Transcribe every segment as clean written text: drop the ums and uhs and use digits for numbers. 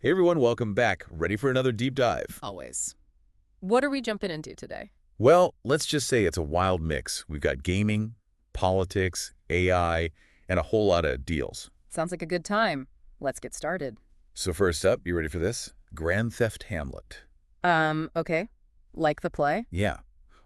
Hey everyone, welcome back. Ready for another deep dive? Always. What are we jumping into today? Well, let's just say it's a wild mix. We've got gaming, politics, AI, and a whole lot of deals. Sounds like a good time. Let's get started. So first up, you ready for this? Grand Theft Hamlet. Okay. Like the play? Yeah,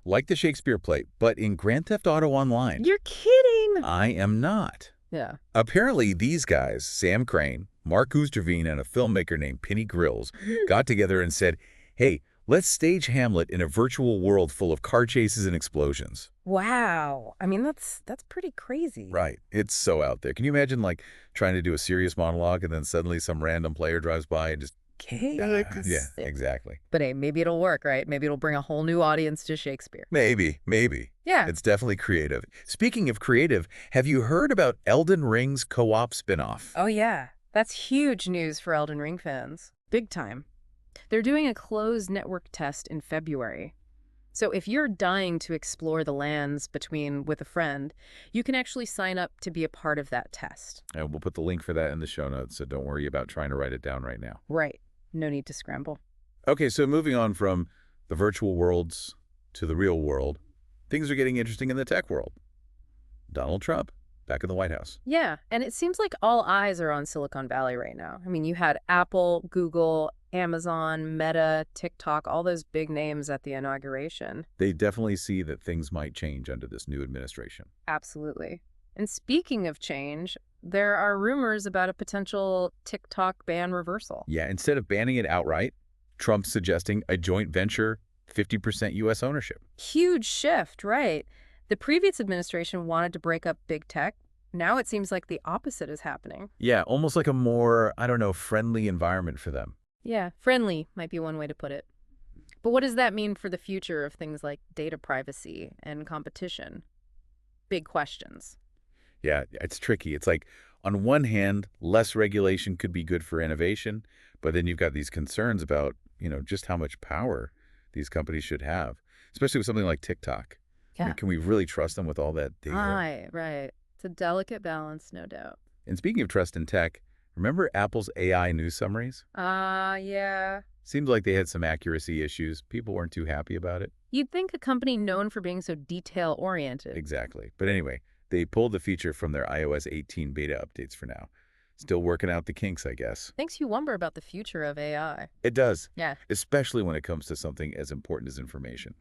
like the Shakespeare play, but in Grand Theft Auto Online. You're kidding! I am not. Yeah. Apparently, these guys, Sam Crane, Mark Oosterveen, and a filmmaker named Penny Grills, got together and said, hey, let's stage Hamlet in a virtual world full of car chases and explosions. Wow. I mean, that's pretty crazy. Right. It's so out there. Can you imagine, like, trying to do a serious monologue and then suddenly some random player drives by and just... Chaos. yeah, exactly. But hey, maybe it'll work, right? Maybe it'll bring a whole new audience to Shakespeare. Maybe. Yeah. It's definitely creative. Speaking of creative, have you heard about Elden Ring's co-op spinoff? Oh, yeah. That's huge news for Elden Ring fans. Big time. They're doing a closed network test in February. So if you're dying to explore the lands between with a friend, you can actually sign up to be a part of that test. And we'll put the link for that in the show notes, so don't worry about trying to write it down right now. Right. No need to scramble. Okay, so moving on from the virtual worlds to the real world, things are getting interesting in the tech world. Donald Trump, back in the White House. Yeah, and it seems like all eyes are on Silicon Valley right now. I mean, you had Apple, Google, Amazon, Meta, TikTok, all those big names at the inauguration. They definitely see that things might change under this new administration. Absolutely. And speaking of change, there are rumors about a potential TikTok ban reversal. Yeah, instead of banning it outright, Trump's suggesting a joint venture, 50% U.S. ownership. Huge shift, right? The previous administration wanted to break up big tech. Now it seems like the opposite is happening. Yeah, almost like a more, I don't know, friendly environment for them. Yeah, friendly might be one way to put it. But what does that mean for the future of things like data privacy and competition? Big questions. Yeah, it's tricky. It's like, on one hand, less regulation could be good for innovation, but then you've got these concerns about, just how much power these companies should have, especially with something like TikTok. I mean, can we really trust them with all that data? Right. It's a delicate balance, no doubt. And speaking of trust in tech, remember Apple's AI news summaries? Yeah. Seemed like they had some accuracy issues. People weren't too happy about it. You'd think a company known for being so detail-oriented. Exactly. But anyway, they pulled the feature from their iOS 18 beta updates for now. Still working out the kinks, I guess. Makes you wonder about the future of AI. It does. Yeah. Especially when it comes to something as important as information.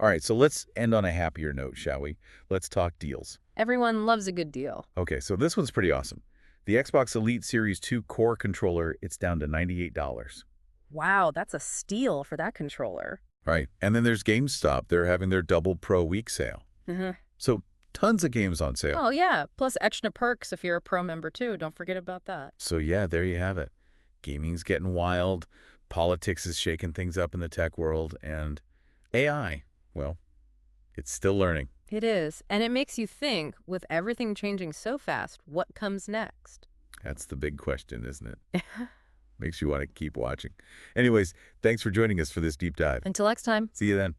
All right, so let's end on a happier note, shall we? Let's talk deals. Everyone loves a good deal. Okay, so this one's pretty awesome. The Xbox Elite Series 2 Core controller, it's down to $98. Wow, that's a steal for that controller. Right, and then there's GameStop. They're having their Double Pro Week sale. Mm-hmm. So tons of games on sale. Oh, yeah. Plus extra perks if you're a pro member, too. Don't forget about that. So yeah, there you have it. Gaming's getting wild. Politics is shaking things up in the tech world. And AI, well, it's still learning. It is. And it makes you think, with everything changing so fast, what comes next? That's the big question, isn't it? Makes you want to keep watching. Anyways, thanks for joining us for this deep dive. Until next time. See you then.